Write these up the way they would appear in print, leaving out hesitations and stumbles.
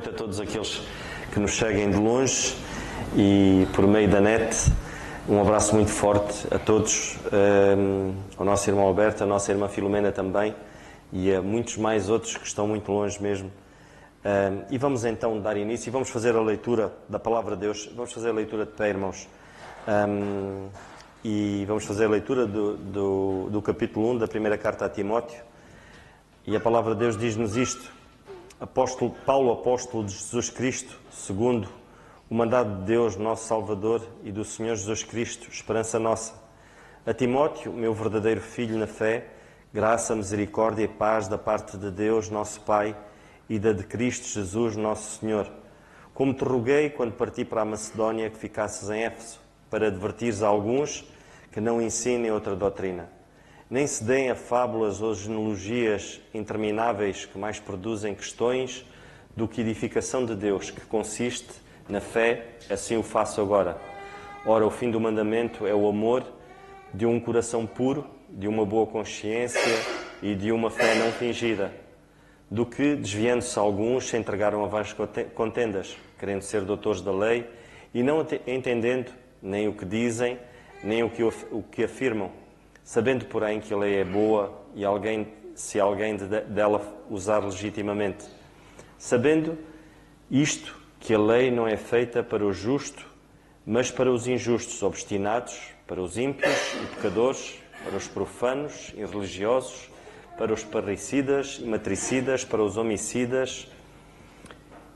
noite a todos aqueles que nos seguem de longe e por meio da net. Um abraço muito forte a todos, ao nosso irmão Alberto, à nossa irmã Filomena também e a muitos mais outros que estão muito longe mesmo. E vamos então dar início e vamos fazer a leitura da Palavra de Deus. Vamos fazer a leitura de pé, irmãos. E vamos fazer a leitura do capítulo 1 da primeira carta a Timóteo. E a Palavra de Deus diz-nos isto. Paulo, apóstolo de Jesus Cristo, segundo o mandado de Deus, nosso Salvador, e do Senhor Jesus Cristo, esperança nossa. A Timóteo, meu verdadeiro filho na fé, graça, misericórdia e paz da parte de Deus, nosso Pai, e da de Cristo Jesus, nosso Senhor. Como te roguei, quando parti para a Macedónia, que ficasses em Éfeso, para advertires a alguns que não ensinem outra doutrina. Nem se deem a fábulas ou genealogias intermináveis que mais produzem questões do que edificação de Deus, que consiste na fé, assim o faço agora. Ora, o fim do mandamento é o amor de um coração puro, de uma boa consciência e de uma fé não fingida, do que, desviando-se alguns, se entregaram a vãs contendas, querendo ser doutores da lei e não entendendo nem o que dizem, nem o que afirmam, sabendo, porém, que a lei é boa e se alguém dela usar legitimamente. Sabendo isto, que a lei não é feita para o justo, mas para os injustos, obstinados, para os ímpios e pecadores, para os profanos e religiosos, para os parricidas e matricidas, para os homicidas,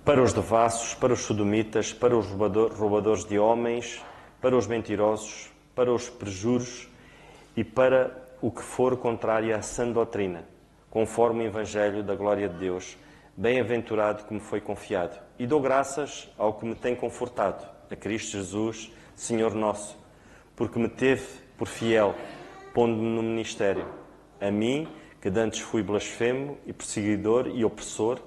para os devassos, para os sodomitas, para os roubadores de homens, para os mentirosos, para os perjuros e para o que for contrário à sã doutrina, conforme o Evangelho da glória de Deus, bem-aventurado que me foi confiado. E dou graças ao que me tem confortado, a Cristo Jesus, Senhor nosso, porque me teve por fiel, pondo-me no ministério. A mim, que dantes fui blasfemo e perseguidor e opressor,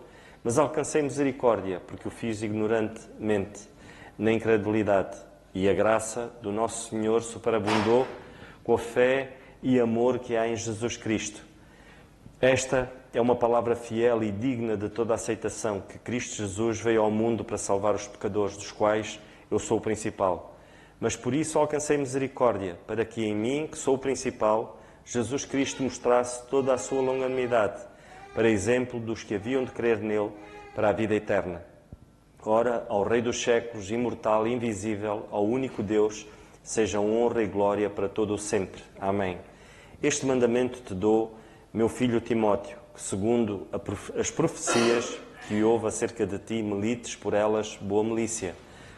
mas alcancei misericórdia, porque o fiz ignorantemente, na incredulidade. E a graça do nosso Senhor superabundou com a fé e amor que há em Jesus Cristo. Esta é uma palavra fiel e digna de toda a aceitação, que Cristo Jesus veio ao mundo para salvar os pecadores, dos quais eu sou o principal. Mas por isso alcancei misericórdia, para que em mim, que sou o principal, Jesus Cristo mostrasse toda a sua longanimidade, para exemplo dos que haviam de crer nele para a vida eterna. Ora, ao Rei dos séculos, imortal e invisível, ao único Deus, seja honra e glória para todo o sempre. Amém. Este mandamento te dou, meu filho Timóteo, que segundo as profecias que houve acerca de ti, milites por elas boa milícia,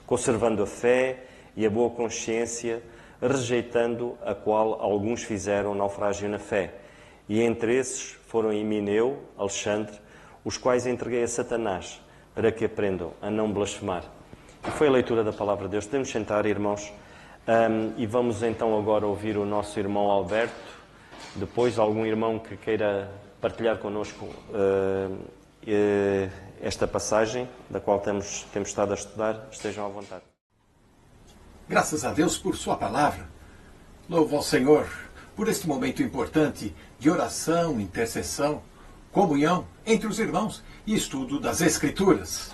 conservando a fé e a boa consciência, rejeitando a qual alguns fizeram naufrágio na fé. E entre esses foram Himeneu, Alexandre, os quais entreguei a Satanás, para que aprendam a não blasfemar. E foi a leitura da Palavra de Deus. Podemos sentar, irmãos, e vamos então agora ouvir o nosso irmão Alberto, depois algum irmão que queira partilhar connosco esta passagem, da qual temos estado a estudar, estejam à vontade. Graças a Deus por sua palavra. Louvo ao Senhor por este momento importante de oração, intercessão, comunhão entre os irmãos e estudo das Escrituras.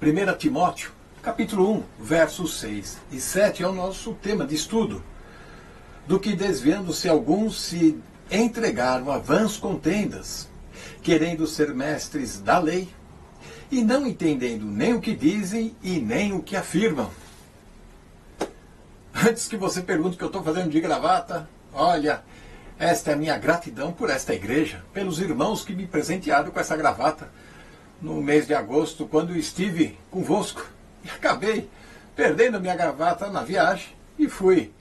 1 Timóteo, capítulo 1, versos 6 e 7 é o nosso tema de estudo. Do que desviando-se alguns se entregaram a vãs contendas, querendo ser mestres da lei, e não entendendo nem o que dizem e nem o que afirmam. Antes que você pergunte o que eu estou fazendo de gravata, olha, esta é a minha gratidão por esta igreja, pelos irmãos que me presentearam com essa gravata no mês de agosto, quando estive convosco. E acabei perdendo a minha gravata na viagem e fui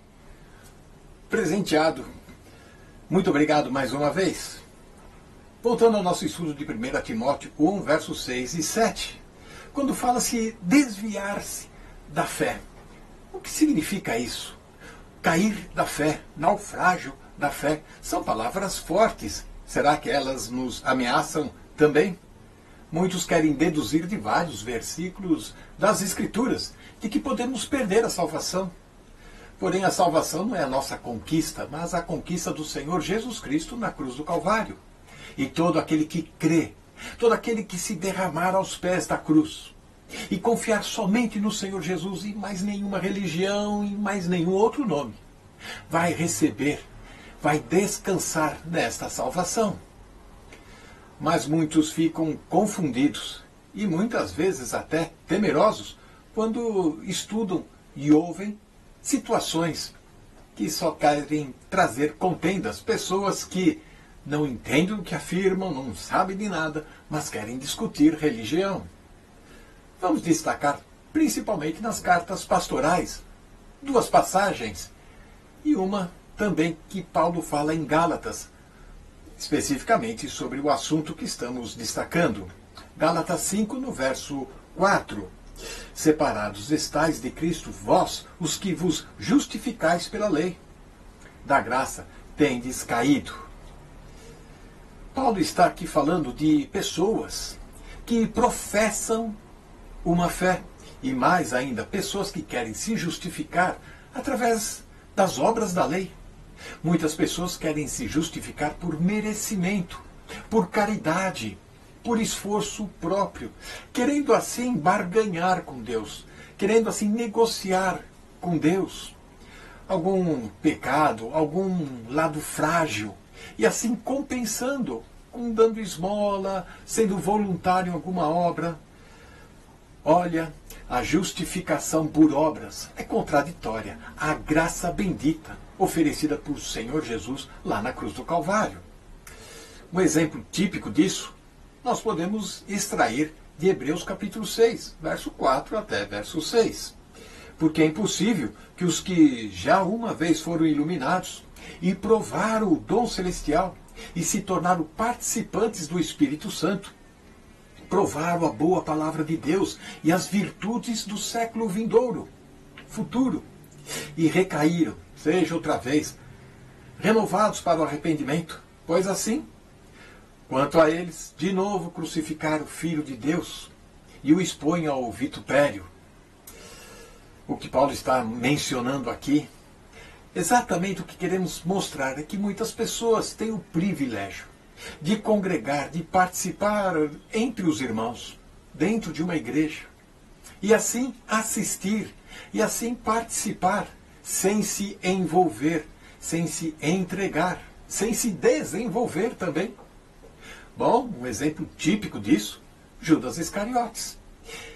presenteado. Muito obrigado mais uma vez. Voltando ao nosso estudo de 1 Timóteo 1, versos 6 e 7, quando fala-se desviar-se da fé. O que significa isso? Cair da fé, naufrágio da fé. São palavras fortes. Será que elas nos ameaçam também? Muitos querem deduzir de vários versículos das Escrituras de que podemos perder a salvação. Porém, a salvação não é a nossa conquista, mas a conquista do Senhor Jesus Cristo na cruz do Calvário. E todo aquele que crê todo aquele que se derramar aos pés da cruz e confiar somente no Senhor Jesus e mais nenhuma religião e mais nenhum outro nome, vai receber, vai descansar nesta salvação. Mas muitos ficam confundidos e muitas vezes até temerosos quando estudam e ouvem situações que só querem trazer contendas, pessoas que não entendem o que afirmam, não sabem de nada, mas querem discutir religião. Vamos destacar principalmente nas cartas pastorais, duas passagens, e uma também que Paulo fala em Gálatas, especificamente sobre o assunto que estamos destacando. Gálatas 5, no verso 4. Separados estáis de Cristo, vós, os que vos justificais pela lei. Da graça tendes caído. Paulo está aqui falando de pessoas que professam uma fé, e mais ainda, pessoas que querem se justificar através das obras da lei. Muitas pessoas querem se justificar por merecimento, por caridade, por esforço próprio, querendo assim barganhar com Deus, querendo assim negociar com Deus algum pecado, algum lado frágil, e assim compensando, dando esmola, sendo voluntário em alguma obra. Olha, a justificação por obras é contraditória à graça bendita oferecida por Senhor Jesus lá na cruz do Calvário. Um exemplo típico disso nós podemos extrair de Hebreus capítulo 6, verso 4 até verso 6. Porque é impossível que os que já uma vez foram iluminados e provaram o dom celestial e se tornaram participantes do Espírito Santo, provaram a boa palavra de Deus e as virtudes do século vindouro, futuro, e recaíram, seja outra vez, renovados para o arrependimento, pois assim, quanto a eles, de novo crucificaram o Filho de Deus e o expõem ao vitupério. O que Paulo está mencionando aqui, exatamente o que queremos mostrar é que muitas pessoas têm o privilégio de congregar, de participar entre os irmãos, dentro de uma igreja, e assim assistir, e assim participar, sem se envolver, sem se entregar, sem se desenvolver também. Bom, um exemplo típico disso, Judas Iscariotes.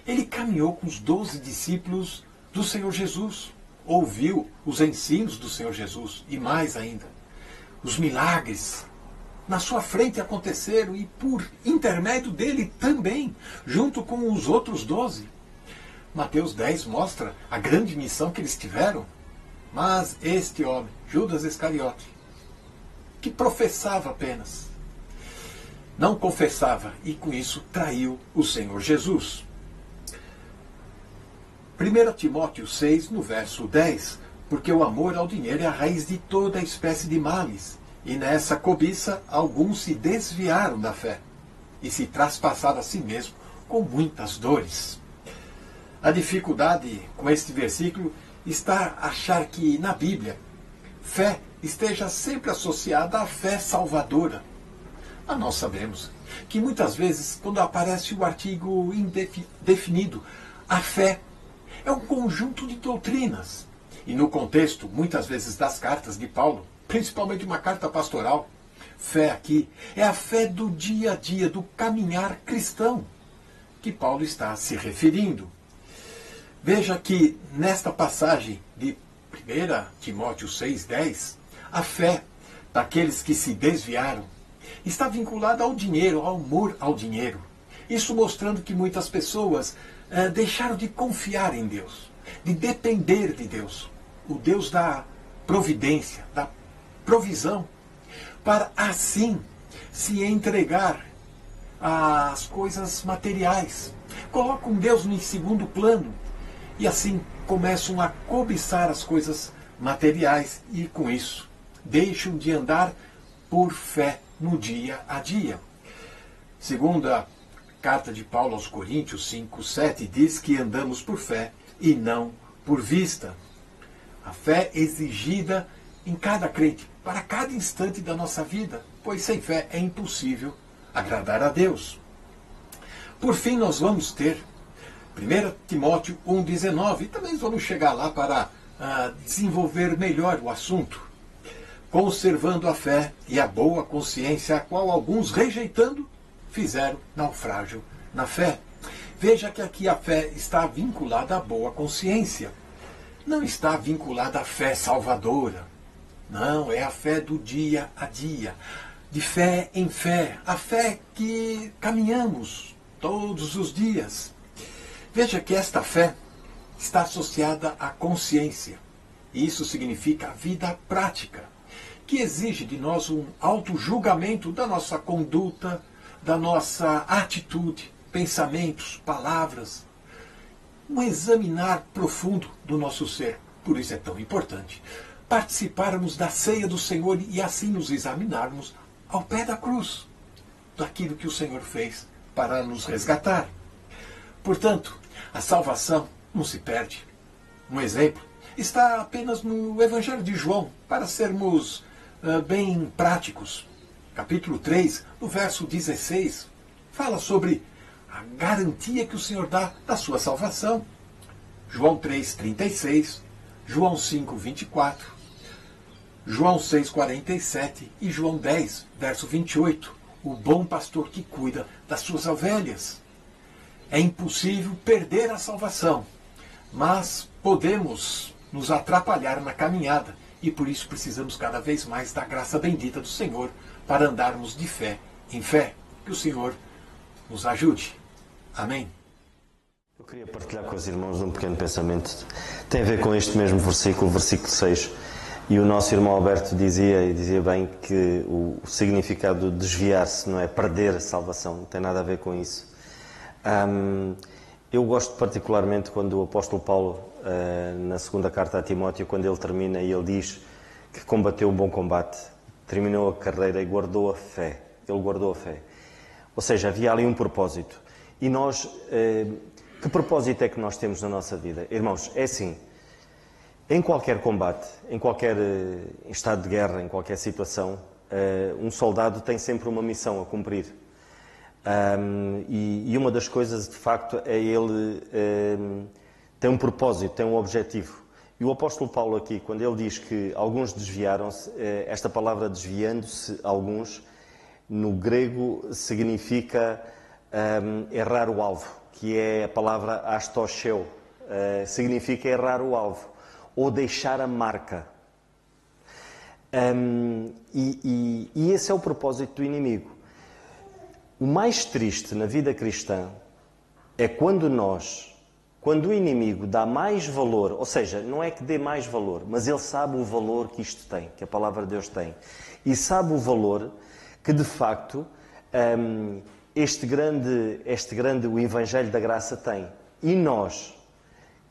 Ele caminhou com os 12 discípulos do Senhor Jesus, ouviu os ensinos do Senhor Jesus, e mais ainda, os milagres na sua frente aconteceram e por intermédio dele também, junto com os outros 12. Mateus 10 mostra a grande missão que eles tiveram. Mas este homem, Judas Iscariote, que professava apenas, não confessava e com isso traiu o Senhor Jesus. 1 Timóteo 6, no verso 10, porque o amor ao dinheiro é a raiz de toda a espécie de males, e nessa cobiça alguns se desviaram da fé e se traspassaram a si mesmo com muitas dores. A dificuldade com este versículo está achar que na Bíblia fé esteja sempre associada à fé salvadora. Mas nós sabemos que muitas vezes, quando aparece o artigo indefinido, a fé é um conjunto de doutrinas. E no contexto, muitas vezes, das cartas de Paulo, principalmente uma carta pastoral, fé aqui é a fé do dia a dia, do caminhar cristão, que Paulo está se referindo. Veja que nesta passagem de 1 Timóteo 6,10, a fé daqueles que se desviaram está vinculada ao dinheiro, ao amor ao dinheiro. Isso mostrando que muitas pessoas deixaram de confiar em Deus, de depender de Deus, o Deus da providência, da provisão, para assim se entregar às coisas materiais. Colocam Deus em segundo plano e assim começam a cobiçar as coisas materiais e com isso deixam de andar por fé no dia a dia. Segundo a carta de Paulo aos Coríntios 5:7 diz que andamos por fé e não por vista. A fé exigida em cada crente, para cada instante da nossa vida, pois sem fé é impossível agradar a Deus. Por fim, nós vamos ter 1 Timóteo 1,19, e também vamos chegar lá para desenvolver melhor o assunto. Conservando a fé e a boa consciência, a qual alguns, rejeitando, fizeram naufrágio na fé. Veja que aqui a fé está vinculada à boa consciência. Não está vinculada à fé salvadora. Não, é a fé do dia a dia. De fé em fé. A fé que caminhamos todos os dias. Veja que esta fé está associada à consciência. E isso significa a vida prática, que exige de nós um autojulgamento da nossa conduta, da nossa atitude, pensamentos, palavras. Um examinar profundo do nosso ser. Por isso é tão importante participarmos da ceia do Senhor e assim nos examinarmos ao pé da cruz, daquilo que o Senhor fez para nos resgatar. Portanto, a salvação não se perde. Um exemplo está apenas no Evangelho de João, para sermos bem práticos. Capítulo 3, no verso 16, fala sobre a garantia que o Senhor dá da sua salvação. João 3,36, João 5,24, João 6,47 e João 10, verso 28. O bom pastor que cuida das suas ovelhas. É impossível perder a salvação, mas podemos nos atrapalhar na caminhada e por isso precisamos cada vez mais da graça bendita do Senhor para andarmos de fé em fé. Que o Senhor nos ajude. Amém. Eu queria partilhar com os irmãos um pequeno pensamento. Tem a ver com este mesmo versículo, versículo 6. E o nosso irmão Alberto dizia bem que o significado de desviar-se não é perder a salvação, não tem nada a ver com isso. Eu gosto particularmente quando o apóstolo Paulo, na segunda carta a Timóteo, quando ele termina e ele diz que combateu um bom combate, terminou a carreira e guardou a fé. Ele guardou a fé. Ou seja, havia ali um propósito. E nós, que propósito é que nós temos na nossa vida? Irmãos, é assim, em qualquer combate, em qualquer estado de guerra, em qualquer situação, um soldado tem sempre uma missão a cumprir. E uma das coisas, de facto, é ele tem um propósito, tem um objetivo. E o apóstolo Paulo aqui, quando ele diz que alguns desviaram-se, esta palavra desviando-se, alguns, no grego significa errar o alvo, que é a palavra astosheu, significa errar o alvo, ou deixar a marca. E esse é o propósito do inimigo. O mais triste na vida cristã é quando o inimigo dá mais valor, ou seja, não é que dê mais valor, mas ele sabe o valor que isto tem, que a palavra de Deus tem. E sabe o valor que, de facto, este grande, o Evangelho da Graça tem. E nós,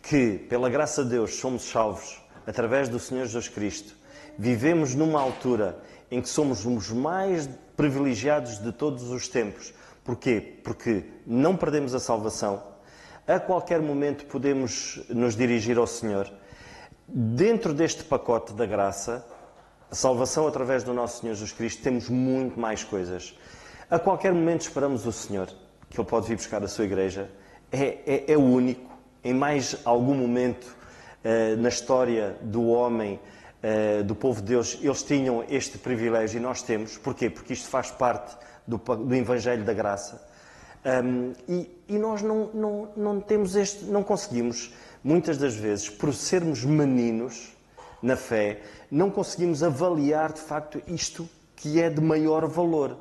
que, pela graça de Deus, somos salvos através do Senhor Jesus Cristo, vivemos numa altura em que somos os mais privilegiados de todos os tempos. Porquê? Porque não perdemos a salvação. A qualquer momento podemos nos dirigir ao Senhor. Dentro deste pacote da graça, a salvação através do nosso Senhor Jesus Cristo, temos muito mais coisas. A qualquer momento esperamos o Senhor, que Ele pode vir buscar a sua igreja. É o único. Em mais algum momento na história do homem, do povo de Deus, eles tinham este privilégio e nós temos. Porquê? Porque isto faz parte do Evangelho da Graça. E nós não temos não conseguimos, muitas das vezes, por sermos meninos na fé, não conseguimos avaliar de facto isto que é de maior valor.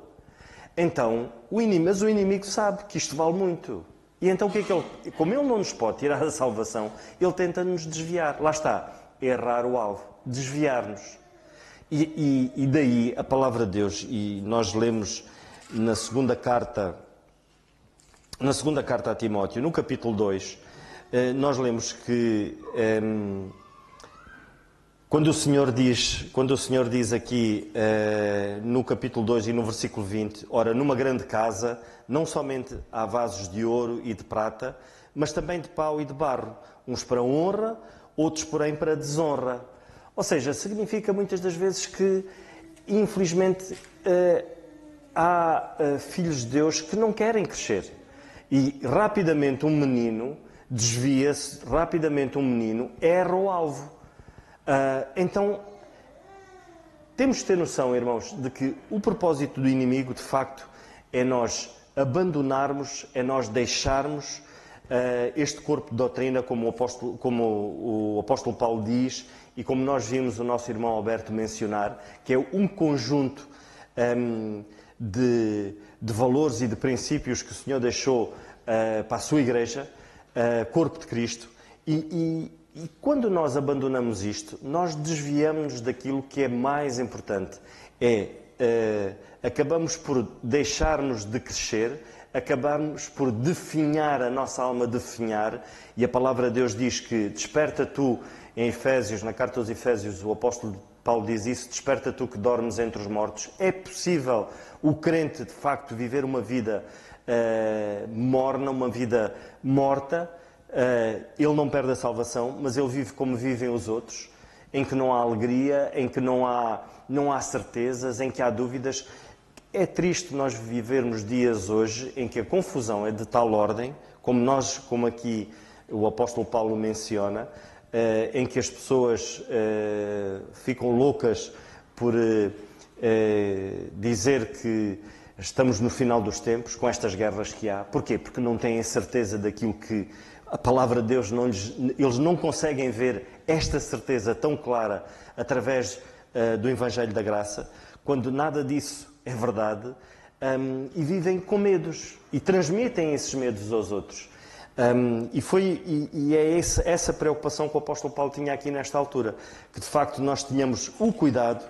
Então, mas o inimigo sabe que isto vale muito. E então o que é que ele, como ele não nos pode tirar a salvação, ele tenta nos desviar. Lá está, errar o alvo, desviar-nos. E daí a palavra de Deus, e nós lemos na segunda carta a Timóteo, no capítulo 2, nós lemos que quando o Senhor diz aqui no capítulo 2 e no versículo 20, ora, numa grande casa, não somente há vasos de ouro e de prata, mas também de pau e de barro, uns para honra, outros, porém, para desonra. Ou seja, significa muitas das vezes que, infelizmente, há filhos de Deus que não querem crescer. E rapidamente um menino desvia-se, rapidamente um menino erra o alvo. Então, temos de ter noção, irmãos, de que o propósito do inimigo, de facto, é nós abandonarmos, é nós deixarmos este corpo de doutrina, como o apóstolo Paulo diz, e como nós vimos o nosso irmão Alberto mencionar, que é um conjunto de valores e de princípios que o Senhor deixou para a sua igreja, corpo de Cristo, e quando nós abandonamos isto, nós desviamos-nos daquilo que é mais importante. Acabamos por deixarmos de crescer, acabamos por definhar, a nossa alma definhar, e a palavra de Deus diz que desperta tu, em Efésios, na carta aos Efésios, o apóstolo Paulo diz isso, desperta tu que dormes entre os mortos. É possível o crente, de facto, viver uma vida morna, uma vida morta. Ele não perde a salvação, mas ele vive como vivem os outros, em que não há alegria, em que não há certezas, em que há dúvidas. É triste nós vivermos dias hoje em que a confusão é de tal ordem, como aqui o apóstolo Paulo menciona, em que as pessoas ficam loucas por dizer que estamos no final dos tempos, com estas guerras que há. Porquê? Porque não têm a certeza daquilo que a palavra de Deus eles não conseguem ver esta certeza tão clara através do Evangelho da Graça, quando nada disso é verdade, e vivem com medos e transmitem esses medos aos outros. E é essa preocupação que o apóstolo Paulo tinha aqui nesta altura, que de facto nós tenhamos o cuidado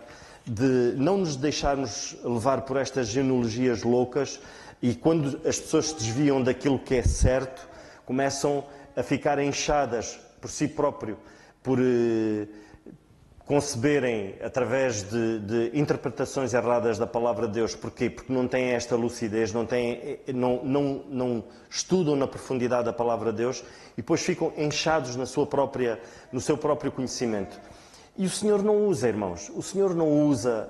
de não nos deixarmos levar por estas genealogias loucas, e quando as pessoas se desviam daquilo que é certo, começam a ficar inchadas por si próprio, por conceberem através de interpretações erradas da palavra de Deus. Porquê? Porque não têm esta lucidez, não estudam na profundidade da palavra de Deus e depois ficam inchados no seu próprio conhecimento. E o Senhor não usa, irmãos, o Senhor não usa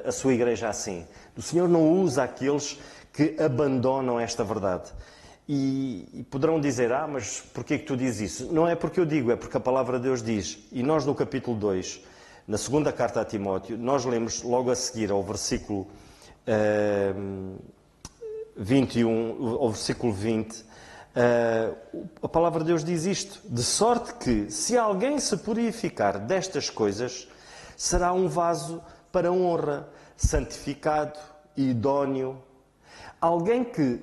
a sua igreja assim. O Senhor não usa aqueles que abandonam esta verdade. E poderão dizer, mas porquê que tu dizes isso? Não é porque eu digo, é porque a palavra de Deus diz. E nós no capítulo 2, na segunda carta a Timóteo, nós lemos logo a seguir ao versículo 21, ao versículo 20, a palavra de Deus diz isto: de sorte que, se alguém se purificar destas coisas, será um vaso para honra, santificado e idóneo. Alguém que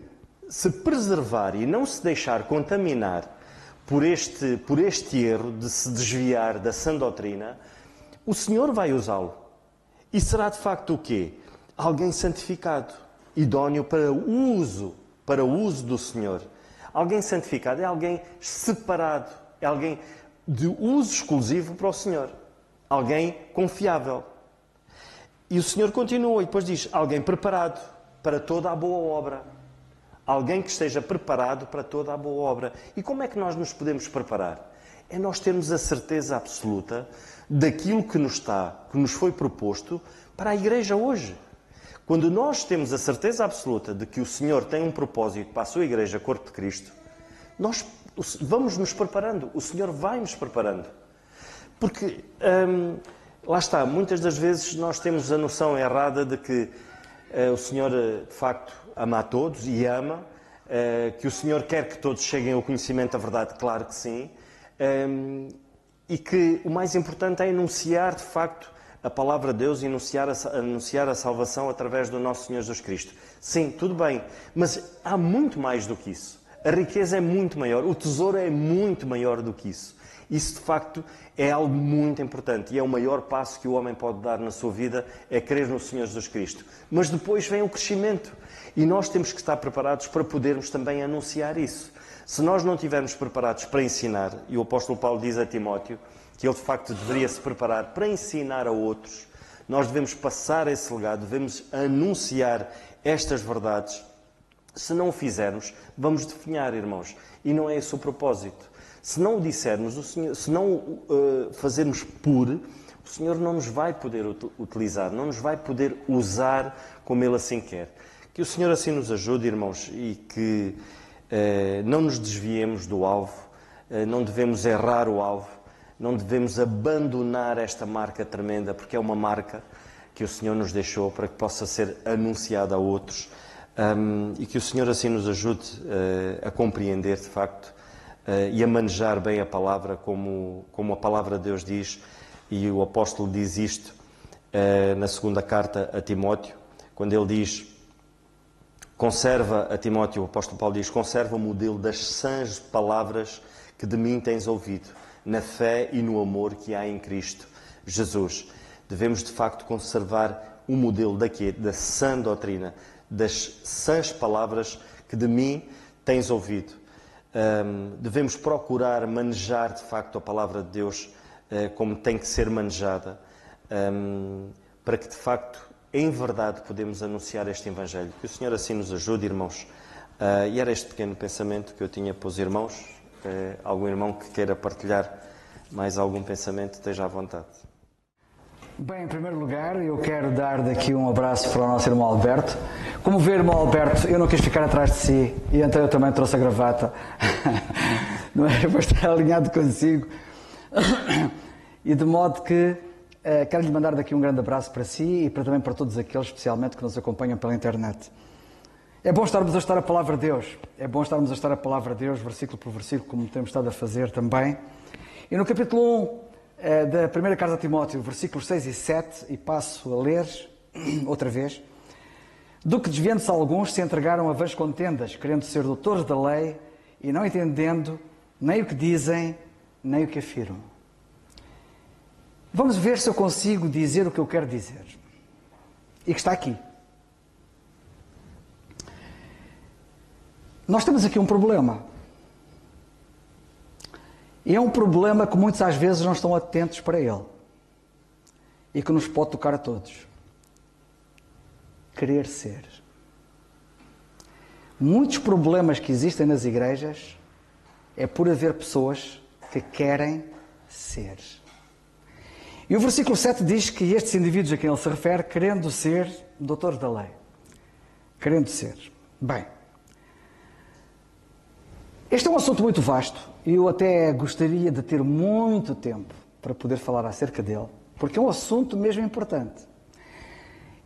se preservar e não se deixar contaminar por este erro de se desviar da sã doutrina, o Senhor vai usá-lo. E será de facto o quê? Alguém santificado, idóneo para o uso do Senhor. Alguém santificado é alguém separado, é alguém de uso exclusivo para o Senhor. Alguém confiável. E o Senhor continua e depois diz, alguém preparado para toda a boa obra. Alguém que esteja preparado para toda a boa obra. E como é que nós nos podemos preparar? É nós termos a certeza absoluta daquilo que nos foi proposto para a igreja hoje. Quando nós temos a certeza absoluta de que o Senhor tem um propósito para a sua igreja, corpo de Cristo, nós vamos nos preparando. O Senhor vai nos preparando. Porque, lá está, muitas das vezes nós temos a noção errada de que o Senhor, de facto, ama a todos e ama, que o Senhor quer que todos cheguem ao conhecimento da verdade, claro que sim, e que o mais importante é anunciar, de facto, a palavra de Deus e anunciar a salvação através do nosso Senhor Jesus Cristo. Sim, tudo bem, mas há muito mais do que isso. A riqueza é muito maior, o tesouro é muito maior do que isso. Isso, de facto, é algo muito importante e é o maior passo que o homem pode dar na sua vida, é crer no Senhor Jesus Cristo. Mas depois vem o crescimento e nós temos que estar preparados para podermos também anunciar isso. Se nós não estivermos preparados para ensinar, e o apóstolo Paulo diz a Timóteo que ele, de facto, deveria se preparar para ensinar a outros, nós devemos passar esse legado, devemos anunciar estas verdades. Se não o fizermos, vamos definhar, irmãos, e não é esse o propósito. Se não o dissermos, se não o fazermos o Senhor não nos vai poder utilizar, não nos vai poder usar como Ele assim quer. Que o Senhor assim nos ajude, irmãos, e que não nos desviemos do alvo, não devemos errar o alvo, não devemos abandonar esta marca tremenda, porque é uma marca que o Senhor nos deixou para que possa ser anunciada a outros, e que o Senhor assim nos ajude a compreender de facto e a manejar bem a palavra como a palavra de Deus diz, e o apóstolo diz isto na segunda carta a Timóteo, quando ele diz, conserva a Timóteo, o apóstolo Paulo diz, conserva o modelo das sãs palavras que de mim tens ouvido, na fé e no amor que há em Cristo Jesus. Devemos, de facto, conservar o modelo da sã doutrina, das sãs palavras que de mim tens ouvido. Devemos procurar manejar, de facto, a palavra de Deus como tem que ser manejada, para que, de facto, em verdade, podemos anunciar este Evangelho. Que o Senhor assim nos ajude, irmãos. E era este pequeno pensamento que eu tinha para os irmãos. Algum irmão que queira partilhar mais algum pensamento, esteja à vontade. Bem, em primeiro lugar, eu quero dar daqui um abraço para o nosso irmão Alberto. Como vê, irmão Alberto, eu não quis ficar atrás de si, e então eu também trouxe a gravata. Não era para estar alinhado consigo. E de modo que quero-lhe mandar daqui um grande abraço para si e também para todos aqueles, especialmente, que nos acompanham pela internet. É bom estarmos a estudar a Palavra de Deus. É bom estarmos a estudar a Palavra de Deus, versículo por versículo, como temos estado a fazer também. E no capítulo 1 da primeira carta a Timóteo, versículos 6 e 7, e passo a ler outra vez. Do que desviando-se alguns, se entregaram a vãs contendas, querendo ser doutores da lei e não entendendo nem o que dizem, nem o que afirmam. Vamos ver se eu consigo dizer o que eu quero dizer. E que está aqui. Nós temos aqui um problema. E é um problema que muitos às vezes não estão atentos para ele. E que nos pode tocar a todos. Querer ser. Muitos problemas que existem nas igrejas é por haver pessoas que querem ser. E o versículo 7 diz que estes indivíduos a quem ele se refere, querendo ser doutores da lei. Querendo ser. Bem, este é um assunto muito vasto e eu até gostaria de ter muito tempo para poder falar acerca dele, porque é um assunto mesmo importante.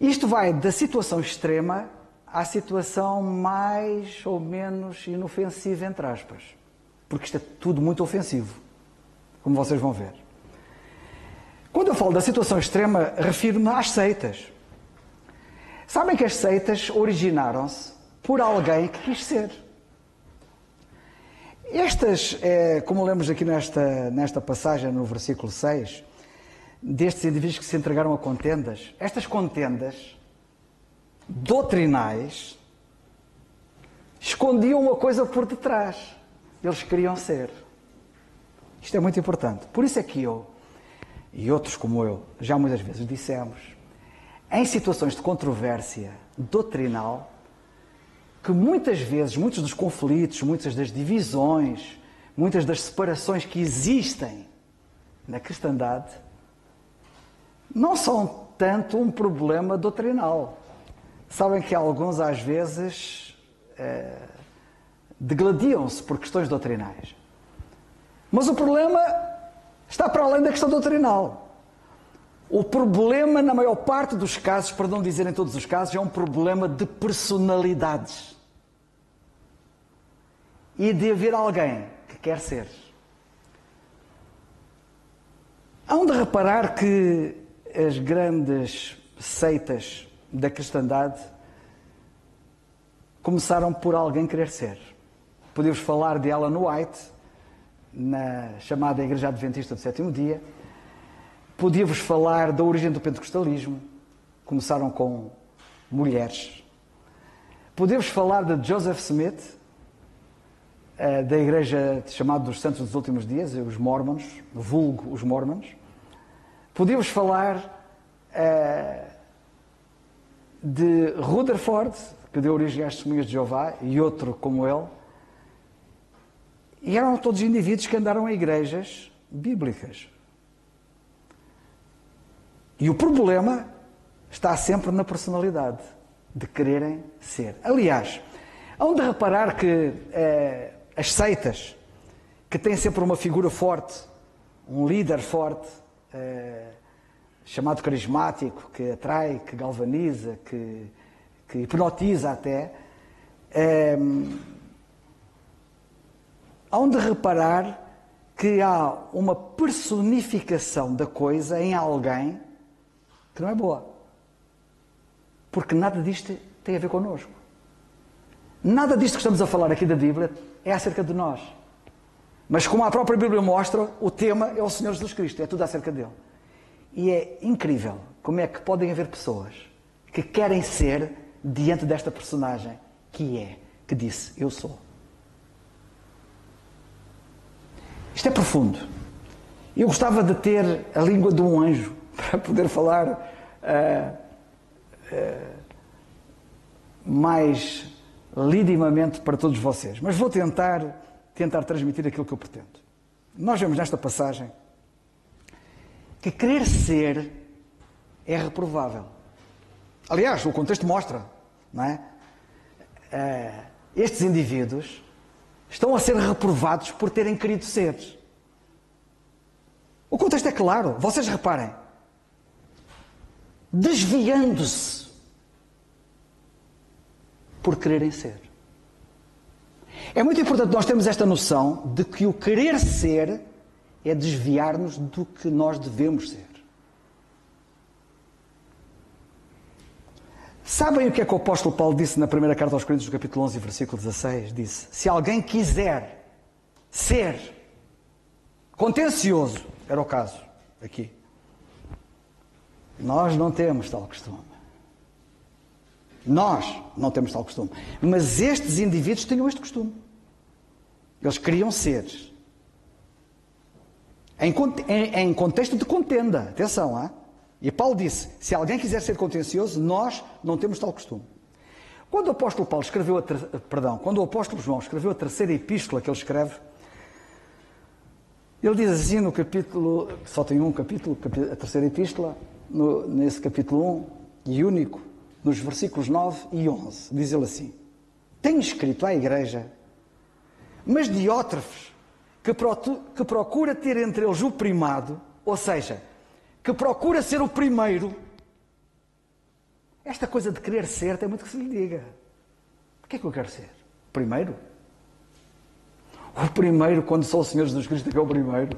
Isto vai da situação extrema à situação mais ou menos inofensiva, entre aspas, porque isto é tudo muito ofensivo, como vocês vão ver. Quando eu falo da situação extrema, refiro-me às seitas. Sabem que as seitas originaram-se por alguém que quis ser. Estas, como lemos aqui nesta passagem, no versículo 6, destes indivíduos que se entregaram a contendas, estas contendas doutrinais escondiam uma coisa por detrás. Eles queriam ser. Isto é muito importante. Por isso é que eu, e outros como eu, já muitas vezes dissemos, em situações de controvérsia doutrinal, que muitas vezes, muitos dos conflitos, muitas das divisões, muitas das separações que existem na cristandade, não são tanto um problema doutrinal. Sabem que alguns, às vezes, degladiam-se por questões doutrinais. Mas o problema está para além da questão doutrinal. O problema, na maior parte dos casos, para não dizer em todos os casos, é um problema de personalidades. E de haver alguém que quer ser. Hão de reparar que as grandes seitas da cristandade começaram por alguém querer ser. Podemos falar de Ellen White, na chamada Igreja Adventista do Sétimo Dia. Podia-vos falar da origem do pentecostalismo. Começaram com mulheres. Podia-vos falar de Joseph Smith, da Igreja chamada dos Santos dos Últimos Dias, os Mormons, vulgo os Mormons. Podia-vos falar de Rutherford, que deu origem às Testemunhas de Jeová, e outro como ele. E eram todos indivíduos que andaram a igrejas bíblicas. E o problema está sempre na personalidade, de quererem ser. Aliás, Hão de reparar que as seitas, que têm sempre uma figura forte, um líder forte, chamado carismático, que atrai, que galvaniza, que hipnotiza até, hão de reparar que há uma personificação da coisa em alguém que não é boa. Porque nada disto tem a ver connosco. Nada disto que estamos a falar aqui da Bíblia é acerca de nós. Mas como a própria Bíblia mostra, o tema é o Senhor Jesus Cristo, é tudo acerca dele. E é incrível como é que podem haver pessoas que querem ser diante desta personagem que disse, eu sou. Isto é profundo. Eu gostava de ter a língua de um anjo para poder falar mais lidimamente para todos vocês. Mas vou tentar transmitir aquilo que eu pretendo. Nós vemos nesta passagem que querer ser é reprovável. Aliás, o contexto mostra, não é? Estes indivíduos estão a ser reprovados por terem querido ser. O contexto é claro, vocês reparem. Desviando-se por quererem ser. É muito importante nós termos esta noção de que o querer ser é desviar-nos do que nós devemos ser. Sabem o que é que o apóstolo Paulo disse na primeira carta aos Coríntios, no capítulo 11, versículo 16? Disse, se alguém quiser ser contencioso, era o caso aqui, nós não temos tal costume. Nós não temos tal costume. Mas estes indivíduos tinham este costume. Eles queriam ser. Em contexto de contenda. Atenção, hein? E Paulo disse, se alguém quiser ser contencioso, nós não temos tal costume. Quando o apóstolo João escreveu a terceira epístola que ele escreve, ele diz assim no capítulo, só tem um capítulo, a terceira epístola, nesse capítulo 1, e único, nos versículos 9 e 11, diz ele assim, tenho escrito à igreja, mas Diótrefes, que procura ter entre eles o primado, ou seja, que procura ser o primeiro. Esta coisa de querer ser tem muito que se lhe diga. O que é que eu quero ser? O primeiro? O primeiro, quando sou o Senhor Jesus Cristo, que é o primeiro.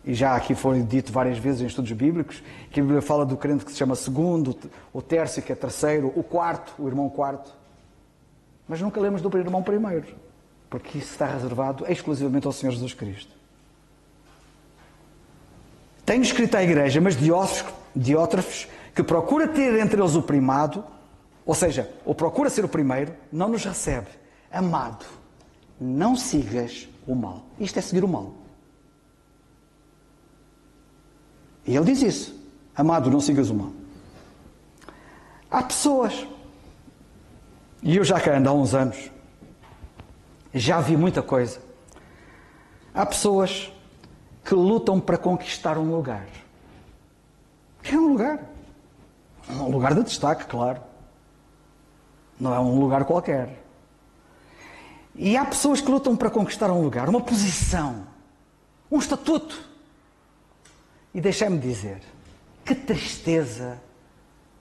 E já aqui foi dito várias vezes em estudos bíblicos, que a Bíblia fala do crente que se chama segundo, o terço que é terceiro, o quarto, o irmão quarto. Mas nunca lemos do irmão primeiro, porque isso está reservado exclusivamente ao Senhor Jesus Cristo. Tenho escrito à igreja, mas Diótrefes, que procura ter entre eles o primado, ou seja, ou procura ser o primeiro, não nos recebe. Amado, não sigas o mal. Isto é seguir o mal. E ele diz isso. Amado, não sigas o mal. Há pessoas, e eu já cá ando há uns anos, já vi muita coisa. Há pessoas que lutam para conquistar um lugar. Que é um lugar. Um lugar de destaque, claro. Não é um lugar qualquer. E há pessoas que lutam para conquistar um lugar, uma posição, um estatuto. E deixai-me dizer, que tristeza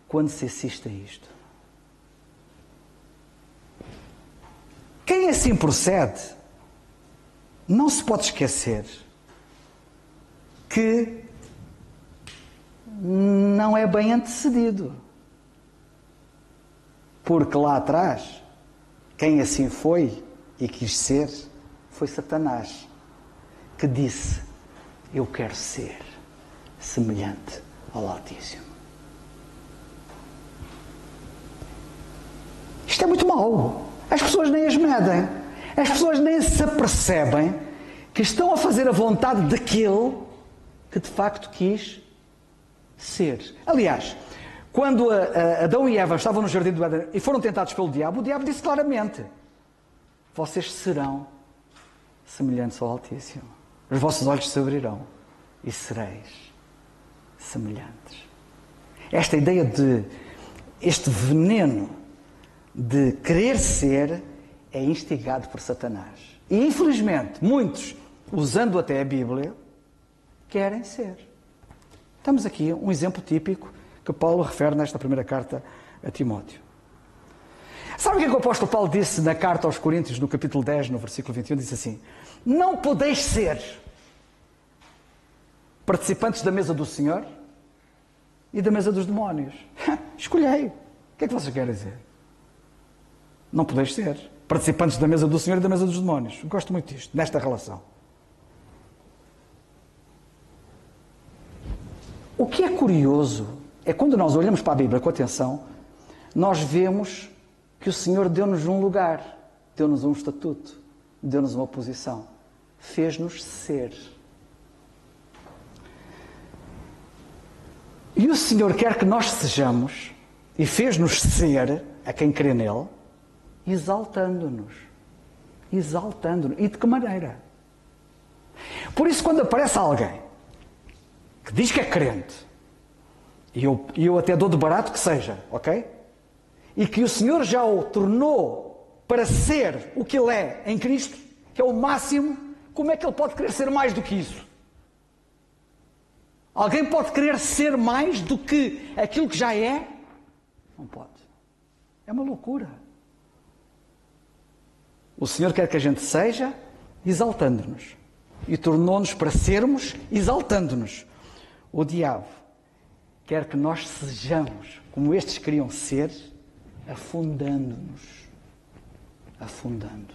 quando se assiste a isto. Quem assim procede, não se pode esquecer que não é bem antecedido. Porque lá atrás, quem assim foi e quis ser, foi Satanás, que disse, eu quero ser semelhante ao Altíssimo. Isto é muito mau. As pessoas nem as medem. As pessoas nem se apercebem que estão a fazer a vontade daquele que de facto quis ser. Aliás, quando Adão e Eva estavam no jardim do Éden e foram tentados pelo diabo, o diabo disse claramente, vocês serão semelhantes ao Altíssimo. Os vossos olhos se abrirão e sereis semelhantes. Esta ideia de este veneno de querer ser é instigado por Satanás. E, infelizmente, muitos, usando até a Bíblia, querem ser. Temos aqui um exemplo típico que Paulo refere nesta primeira carta a Timóteo. Sabe o que o apóstolo Paulo disse na carta aos Coríntios, no capítulo 10, no versículo 21? Disse assim: não podeis ser participantes da mesa do Senhor e da mesa dos demónios. Escolhei. O que é que vocês querem dizer? Não podeis ser participantes da mesa do Senhor e da mesa dos demónios. Eu gosto muito disto, nesta relação. O que é curioso é quando nós olhamos para a Bíblia com atenção, nós vemos que o Senhor deu-nos um lugar, deu-nos um estatuto, deu-nos uma posição, fez-nos ser. E o Senhor quer que nós sejamos, e fez-nos ser, a quem crê nele, exaltando-nos. Exaltando-nos. E de que maneira? Por isso, quando aparece alguém que diz que é crente, e eu até dou de barato que seja, ok? E que o Senhor já o tornou para ser o que ele é em Cristo, que é o máximo, como é que ele pode querer ser mais do que isso? Alguém pode querer ser mais do que aquilo que já é? Não pode. É uma loucura. O Senhor quer que a gente seja exaltando-nos. E tornou-nos para sermos exaltando-nos. O diabo quer que nós sejamos, como estes queriam ser, afundando-nos. Afundando.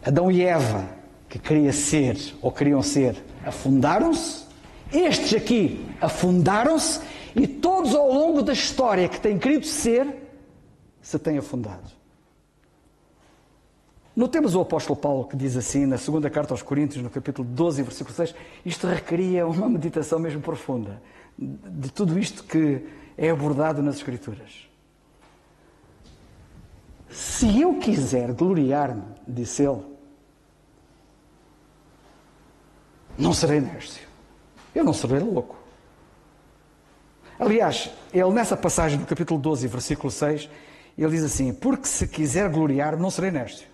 Adão e Eva, que queria ser, ou queriam ser, afundaram-se. Estes aqui afundaram-se. E todos ao longo da história que têm querido ser, se têm afundado. Notemos o apóstolo Paulo que diz assim, na segunda carta aos Coríntios, no capítulo 12, versículo 6, isto requeria uma meditação mesmo profunda, de tudo isto que é abordado nas Escrituras. Se eu quiser gloriar-me, disse ele, não serei nércio. Eu não serei louco. Aliás, ele nessa passagem do capítulo 12, versículo 6, ele diz assim, porque se quiser gloriar, não serei nércio.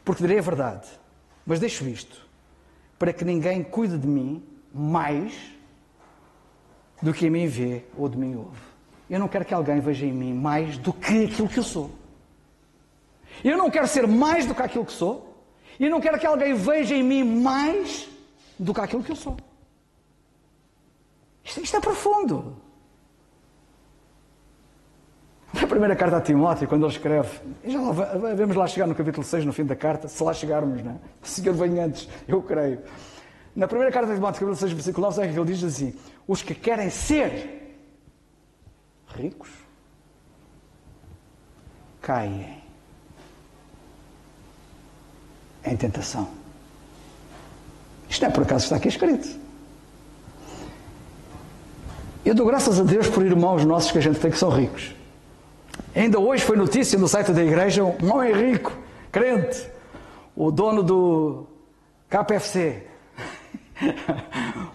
Porque direi a verdade, mas deixo isto, para que ninguém cuide de mim mais do que em mim vê ou de mim ouve. Eu não quero que alguém veja em mim mais do que aquilo que eu sou. Eu não quero ser mais do que aquilo que sou. E eu não quero que alguém veja em mim mais do que aquilo que eu sou. Isto é profundo. Na primeira carta a Timóteo, quando ele escreve, e já vamos lá chegar no capítulo 6, no fim da carta, se lá chegarmos, não é? O Senhor vem antes, eu creio. Na primeira carta a Timóteo, capítulo 6, versículo 9, sabe o que ele diz assim? Os que querem ser ricos caem em tentação. Isto não é por acaso está aqui escrito. Eu dou graças a Deus por irmãos nossos que a gente tem que são ricos. Ainda hoje foi notícia no site da igreja, um homem rico, crente, o dono do KFC,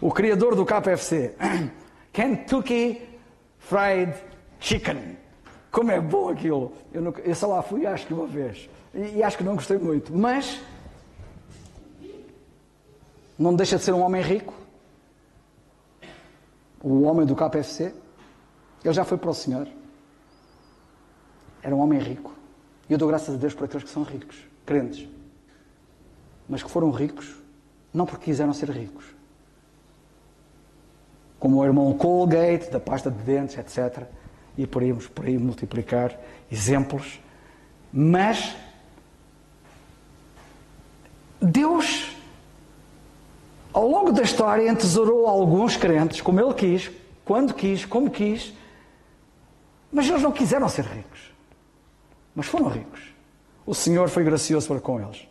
o criador do KFC, Kentucky Fried Chicken. Como é bom aquilo. Eu só lá fui, acho que uma vez, e acho que não gostei muito, mas não deixa de ser um homem rico. O homem do KFC, ele já foi para o Senhor. Era um homem rico. E eu dou graças a Deus por aqueles que são ricos, crentes. Mas que foram ricos, não porque quiseram ser ricos. Como o irmão Colgate, da pasta de dentes, etc. E por aí multiplicar exemplos. Mas Deus, ao longo da história, entesourou alguns crentes, como Ele quis, quando quis, como quis. Mas eles não quiseram ser ricos. Mas foram ricos. O Senhor foi gracioso para com eles.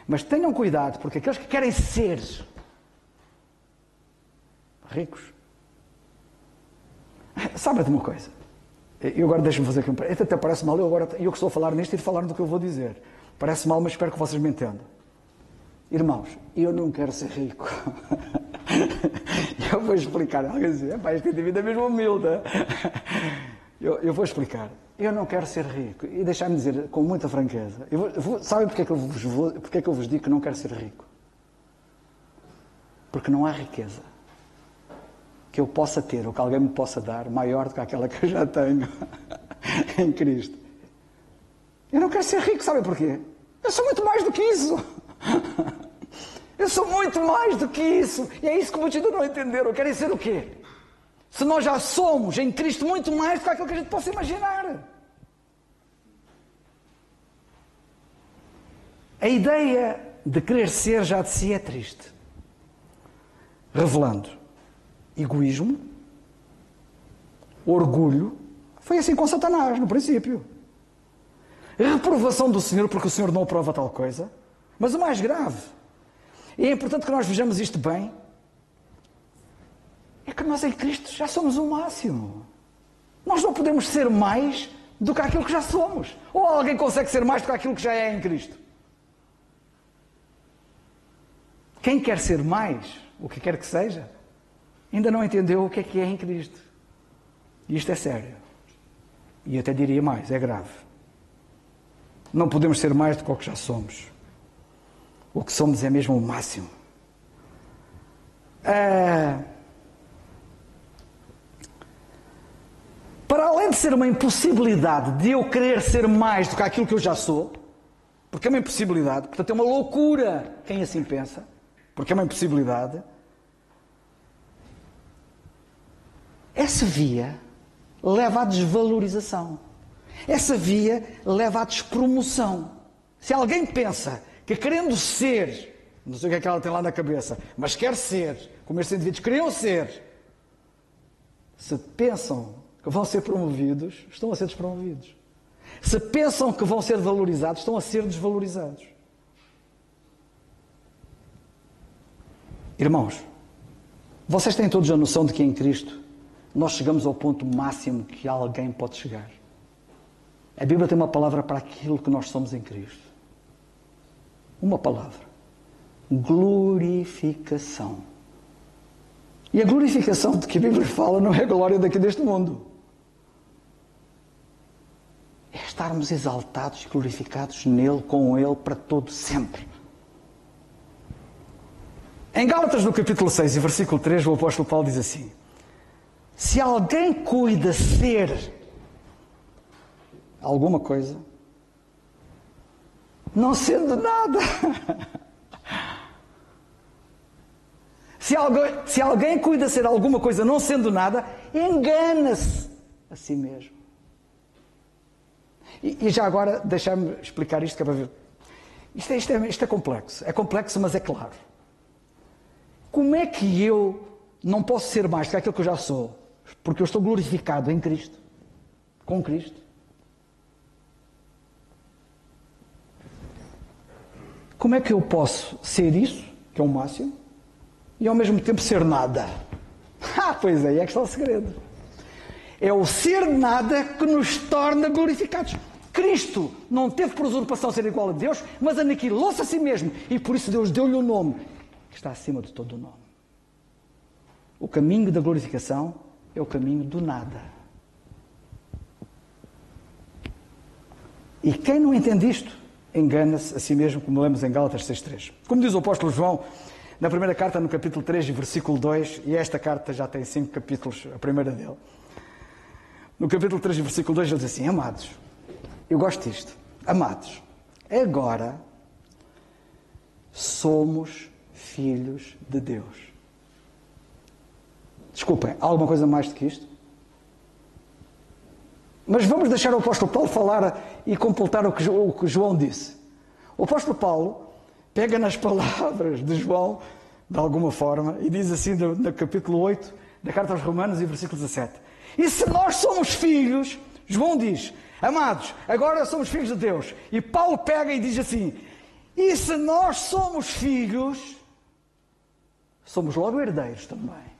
Mas tenham cuidado, porque aqueles que querem ser ricos... Sabe de uma coisa? Eu agora deixo-me fazer aqui um... Até parece mal, eu que estou a falar nisto e de falar do que eu vou dizer. Parece mal, mas espero que vocês me entendam. Irmãos, eu não quero ser rico. Eu vou explicar. Alguém diz, este indivíduo é mesmo humilde. Eu vou explicar. Eu não quero ser rico. E deixar-me dizer com muita franqueza. Sabem porque é que eu vos digo que não quero ser rico? Porque não há riqueza que eu possa ter, ou que alguém me possa dar, maior do que aquela que eu já tenho em Cristo. Eu não quero ser rico, sabem porquê? Eu sou muito mais do que isso. Eu sou muito mais do que isso. E é isso que muitos ainda não entenderam. Querem ser o quê? Se nós já somos em Cristo muito mais do que aquilo que a gente possa imaginar. A ideia de querer ser já de si é triste. Revelando egoísmo, orgulho. Foi assim com Satanás, no princípio. Reprovação do Senhor, porque o Senhor não aprova tal coisa. Mas o mais grave, e é importante que nós vejamos isto bem, é que nós em Cristo já somos o máximo. Nós não podemos ser mais do que aquilo que já somos. Ou alguém consegue ser mais do que aquilo que já é em Cristo? Quem quer ser mais, o que quer que seja, ainda não entendeu o que é em Cristo. E isto é sério. E eu até diria mais, é grave. Não podemos ser mais do que o que já somos. O que somos é mesmo o máximo. Para além de ser uma impossibilidade de eu querer ser mais do que aquilo que eu já sou, porque é uma impossibilidade, portanto é uma loucura quem assim pensa, porque é uma impossibilidade, essa via leva à desvalorização. Essa via leva à despromoção. Se alguém pensa que querendo ser, não sei o que é que ela tem lá na cabeça, mas quer ser, como estes indivíduos queriam ser, se pensam que vão ser promovidos, estão a ser despromovidos. Se pensam que vão ser valorizados, estão a ser desvalorizados. Irmãos, vocês têm todos a noção de que em Cristo nós chegamos ao ponto máximo que alguém pode chegar. A Bíblia tem uma palavra para aquilo que nós somos em Cristo. Uma palavra. Glorificação. E a glorificação de que a Bíblia fala não é a glória daqui deste mundo. É estarmos exaltados e glorificados nele, com ele, para todo sempre. Em Gálatas, no capítulo 6 e versículo 3, o apóstolo Paulo diz assim: se alguém cuida ser alguma coisa, não sendo nada. Se alguém cuida ser alguma coisa não sendo nada, engana-se a si mesmo. E já agora, deixar-me explicar isto, que é para ver. Isto é complexo. É complexo, mas é claro. Como é que eu não posso ser mais do que aquilo que eu já sou? Porque eu estou glorificado em Cristo. Com Cristo. Como é que eu posso ser isso, que é o máximo, e ao mesmo tempo ser nada? Pois aí é que está o segredo. É o ser nada que nos torna glorificados. Cristo não teve por usurpação ser igual a Deus, mas aniquilou-se a si mesmo. E por isso Deus deu-lhe um nome que está acima de todo o nome. O caminho da glorificação é o caminho do nada. E quem não entende isto, engana-se a si mesmo, como lemos em Gálatas 6.3. Como diz o apóstolo João, na primeira carta, no capítulo 3, versículo 2, e esta carta já tem 5 capítulos, a primeira dele. No capítulo 3, versículo 2, ele diz assim: amados, eu gosto disto, amados, agora somos filhos de Deus. Desculpem, há alguma coisa mais do que isto? Mas vamos deixar o apóstolo Paulo falar e completar o que João disse. O apóstolo Paulo pega nas palavras de João, de alguma forma, e diz assim no capítulo 8 da carta aos Romanos, e versículo 17. E se nós somos filhos, João diz, amados, agora somos filhos de Deus. E Paulo pega e diz assim, e se nós somos filhos, somos logo herdeiros também.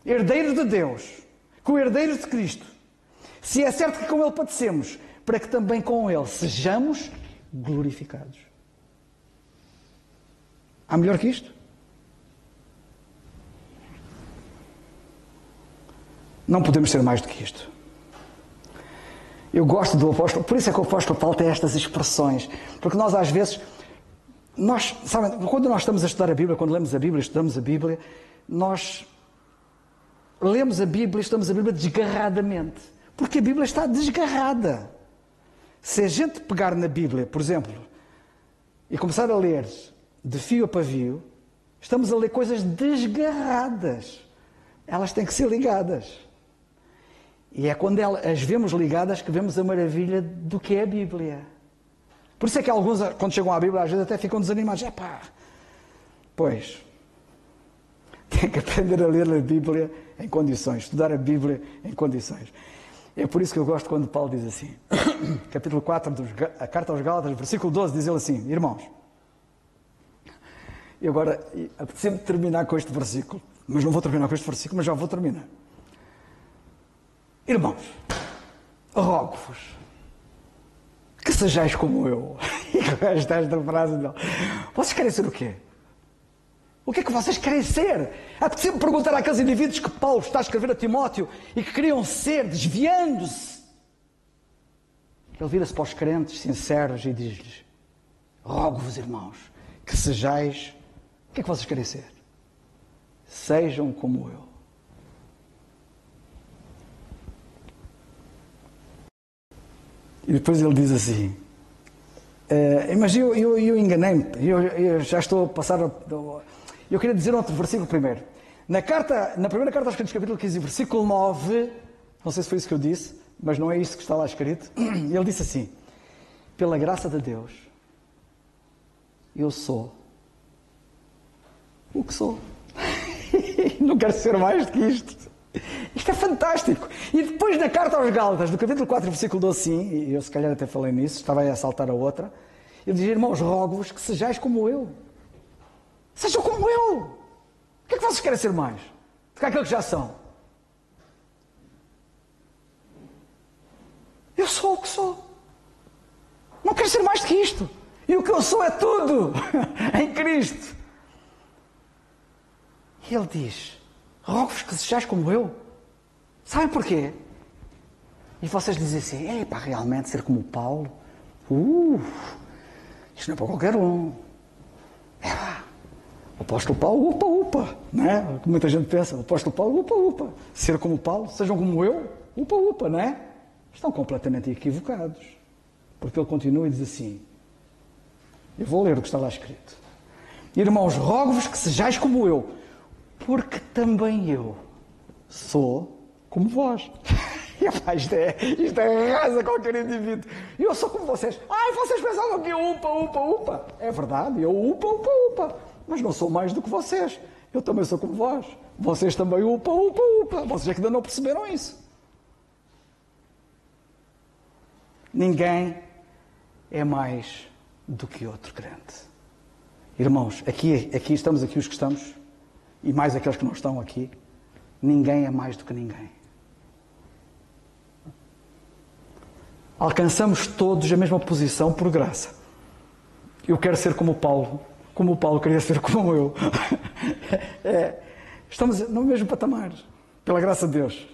Herdeiros de Deus, co-herdeiros de Cristo. Se é certo que com Ele padecemos, para que também com Ele sejamos glorificados. Há melhor que isto? Não podemos ser mais do que isto. Eu gosto do apóstolo, por isso é que o apóstolo Paulo tem estas expressões, porque nós às vezes, sabem, quando nós estamos a estudar a Bíblia, quando lemos a Bíblia, estudamos a Bíblia, nós lemos a Bíblia e estudamos a Bíblia desgarradamente, porque a Bíblia está desgarrada. Se a gente pegar na Bíblia, por exemplo, e começar a ler de fio a pavio, estamos a ler coisas desgarradas. Elas têm que ser ligadas. E é quando as vemos ligadas que vemos a maravilha do que é a Bíblia. Por isso é que alguns, quando chegam à Bíblia, às vezes até ficam desanimados. Pois, tem que aprender a ler a Bíblia em condições, estudar a Bíblia em condições. É por isso que eu gosto quando Paulo diz assim, capítulo 4 da Carta aos Gálatas, versículo 12, diz ele assim, irmãos, e agora apetece-me terminar com este versículo, mas não vou terminar com este versículo, mas já vou terminar. Irmãos, rogo-vos que sejais como eu. E esta frase dele. Vocês querem ser o quê? O que é que vocês querem ser? Apetece-me perguntar àqueles indivíduos que Paulo está a escrever a Timóteo e que queriam ser, desviando-se. Ele vira-se para os crentes sinceros e diz-lhes, rogo-vos, irmãos, que sejais... O que é que vocês querem ser? Sejam como eu. E depois ele diz assim, mas eu enganei-me, eu já estou a passar... Eu queria dizer outro versículo primeiro. Na primeira carta aos Coríntios, capítulo 15, versículo 9, não sei se foi isso que eu disse, mas não é isso que está lá escrito, ele disse assim, pela graça de Deus, eu sou o que sou. Não quero ser mais do que isto. Isto é fantástico. E depois na carta aos Gálatas, do capítulo 4, versículo 12, sim, e eu se calhar até falei nisso, estava aí a saltar a outra, ele diz, irmãos, rogo-vos que sejais como eu. Sejam como eu. O que é que vocês querem ser mais do que aquilo que já são? Eu sou o que sou. Não quero ser mais do que isto. E o que eu sou é tudo em Cristo. E ele diz, rogo-vos que sejais como eu. Sabem porquê? E vocês dizem assim, realmente ser como o Paulo? Isto não é para qualquer um. O apóstolo Paulo, upa, não é? Como muita gente pensa, o apóstolo Paulo, upa. Ser como o Paulo, sejam como eu, upa, não é? Estão completamente equivocados. Porque ele continua e diz assim, eu vou ler o que está lá escrito. Irmãos, rogo-vos que sejais como eu, porque também eu sou como vós. Isto arrasa qualquer indivíduo. Eu sou como vocês. Vocês pensavam que eu upa. É verdade, eu upa. Mas não sou mais do que vocês. Eu também sou como vós. Vocês também upa. Vocês é que ainda não perceberam isso. Ninguém é mais do que outro crente. Irmãos, aqui estamos aqui os que estamos, e mais aqueles que não estão aqui. Ninguém é mais do que ninguém. Alcançamos todos a mesma posição por graça. Eu quero ser como o Paulo queria ser como eu. Estamos no mesmo patamar, pela graça de Deus.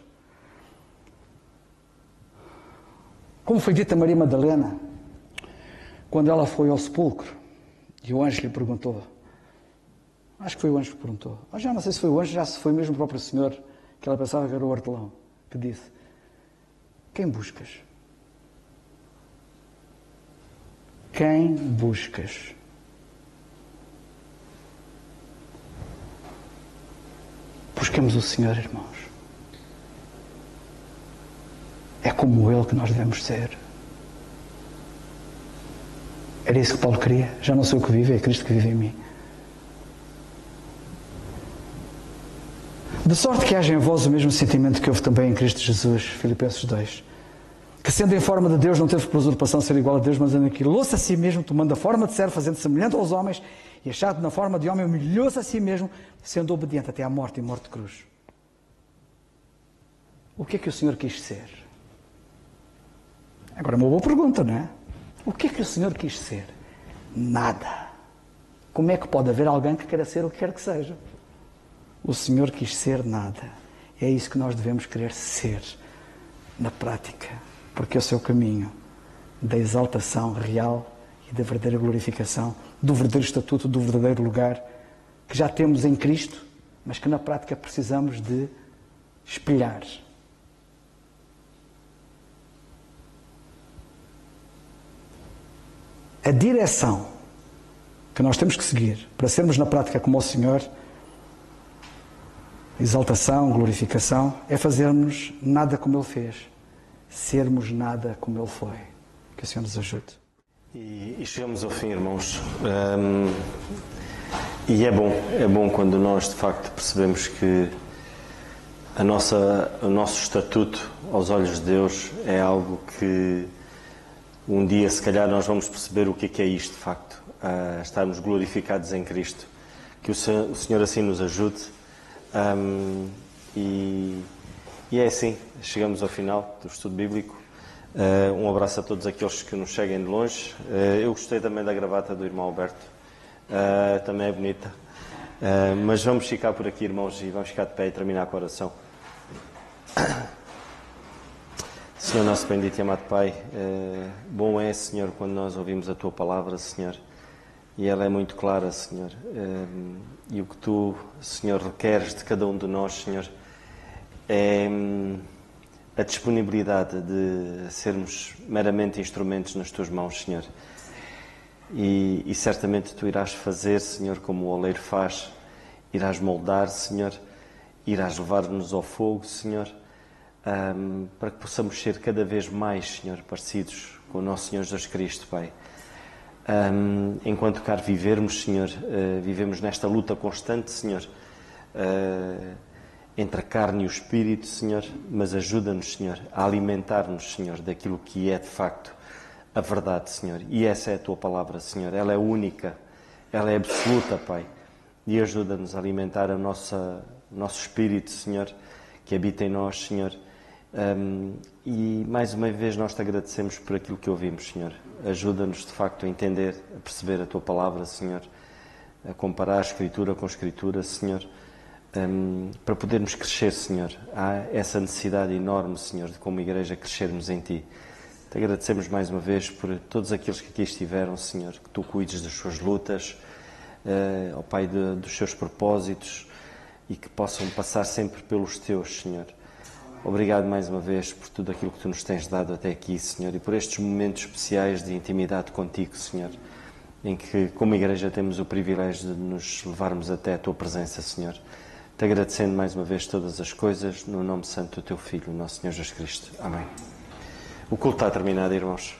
Como foi dito a Maria Madalena, quando ela foi ao sepulcro, e o anjo lhe perguntou, acho que foi o anjo que perguntou, já não sei se foi o anjo, já se foi mesmo o próprio Senhor, que ela pensava que era o hortelão, que disse, quem buscas? Quem buscas? Buscamos o Senhor, irmãos. É como Ele que nós devemos ser. Era isso que Paulo queria. Já não sou eu que vivo, é Cristo que vive em mim. De sorte que haja em vós o mesmo sentimento que houve também em Cristo Jesus, Filipenses 2. Que sendo em forma de Deus, não teve por usurpação ser igual a Deus, mas aniquilou-se a si mesmo, tomando a forma de servo, fazendo semelhante aos homens, e achado na forma de homem, humilhou-se a si mesmo, sendo obediente até à morte e morte de cruz. O que é que o Senhor quis ser? Agora é uma boa pergunta, não é? O que é que o Senhor quis ser? Nada. Como é que pode haver alguém que queira ser o que quer que seja? O Senhor quis ser nada. É isso que nós devemos querer ser na prática. porque esse é o caminho da exaltação real e da verdadeira glorificação, do verdadeiro estatuto, do verdadeiro lugar que já temos em Cristo, mas que na prática precisamos de espelhar. A direção que nós temos que seguir para sermos na prática como o Senhor, exaltação, glorificação, é fazermos nada como Ele fez, sermos nada como Ele foi. Que o Senhor nos ajude. E chegamos ao fim, irmãos. E é bom quando nós de facto percebemos que o nosso estatuto aos olhos de Deus é algo que um dia se calhar nós vamos perceber o que é isto de facto, estarmos glorificados em Cristo. Que o Senhor assim nos ajude. E é assim, chegamos ao final do estudo bíblico. Um abraço a todos aqueles que nos seguem de longe. Eu gostei também da gravata do irmão Alberto, também é bonita. Mas vamos ficar por aqui, irmãos, e vamos ficar de pé e terminar com a oração. Senhor nosso bendito e amado Pai, bom é, Senhor, quando nós ouvimos a Tua palavra, Senhor, e ela é muito clara, Senhor, e o que Tu, Senhor, requeres de cada um de nós, Senhor, é a disponibilidade de sermos meramente instrumentos nas Tuas mãos, Senhor. E certamente Tu irás fazer, Senhor, como o oleiro faz, irás moldar, Senhor, irás levar-nos ao fogo, Senhor, para que possamos ser cada vez mais, Senhor, parecidos com o nosso Senhor Jesus Cristo, Pai. Enquanto cá vivermos, Senhor, vivemos nesta luta constante, Senhor, entre a carne e o espírito, Senhor, mas ajuda-nos, Senhor, a alimentar-nos, Senhor, daquilo que é de facto a verdade, Senhor. E essa é a Tua palavra, Senhor. Ela é única, ela é absoluta, Pai. E ajuda-nos a alimentar o nosso espírito, Senhor, que habita em nós, Senhor. E mais uma vez nós Te agradecemos por aquilo que ouvimos, Senhor. Ajuda-nos de facto a entender, a perceber a Tua palavra, Senhor, a comparar a Escritura com a Escritura, Senhor, para podermos crescer, Senhor. Há essa necessidade enorme, Senhor, de como igreja crescermos em Ti. Te agradecemos mais uma vez por todos aqueles que aqui estiveram, Senhor, que Tu cuides das suas lutas, ó Pai, dos seus propósitos, e que possam passar sempre pelos Teus, Senhor. Obrigado mais uma vez por tudo aquilo que Tu nos tens dado até aqui, Senhor, e por estes momentos especiais de intimidade contigo, Senhor, em que, como igreja, temos o privilégio de nos levarmos até a Tua presença, Senhor. Te agradecendo mais uma vez todas as coisas, no nome santo do Teu Filho, nosso Senhor Jesus Cristo. Amém. O culto está terminado, irmãos.